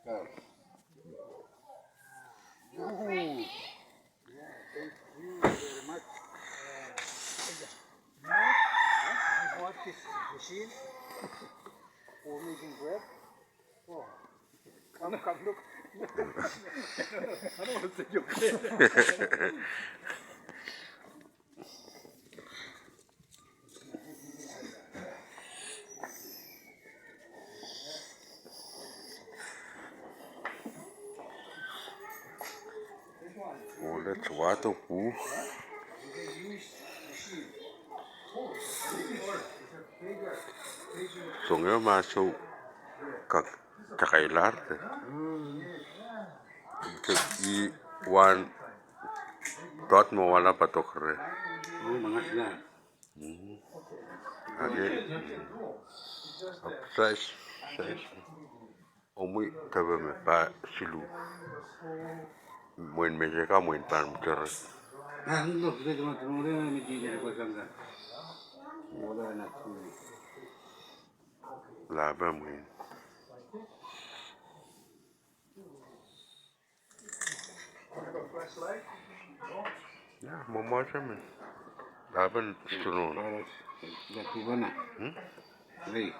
Oh. Oh. Yeah, thank you very much. I bought this machine for making bread. Oh, come, look. I don't want to take your bread. Oh, that's water poo. Sungguh masuk ke cakailar teh. Jadi wan tot mau wala patok re. Oh, mangasnya. Age apsais omui tabe me pa silu. Muen meja ka muen pan muter. Ah, no, sudah cuma temukan meja di belakang kan. Bola anak tu. Laba muen. Ya, mau macam ni. Laban turun. Dah tu mana? Rei.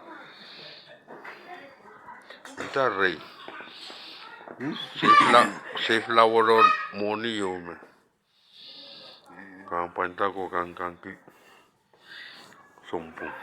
Kita rei. Safe la waron moni yo me. Kang panta ko kang ki sompong.